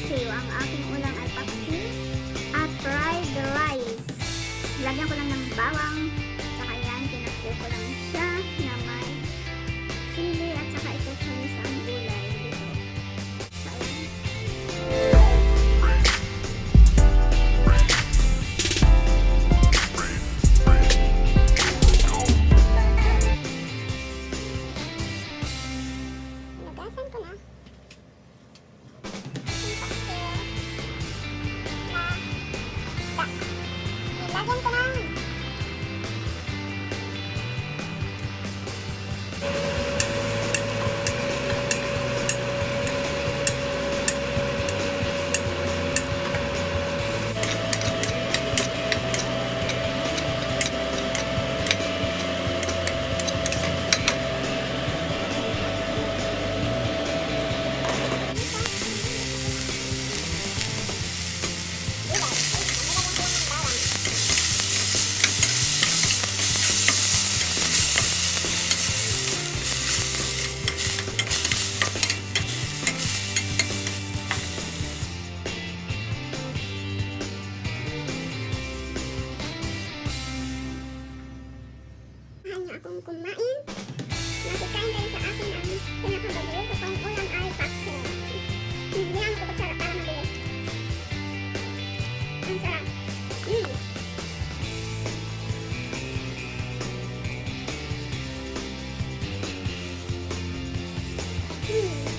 paksiw. Ang aking ulam ay paksiw at fried rice. Lagyan ko lang ng bawang. Saka yan, pinaksiw ko lang siya na may sili at saka ito sa isang gulay dito. So, ayan. Nagasan ko na. Ilagyan ko na. Hanya akong kumain. Nakikain kayo sa akin ang pinakabago ko pang ulam ay paksiw. Hindi ko pa sarap para mabilis. Ang sarap. Mm.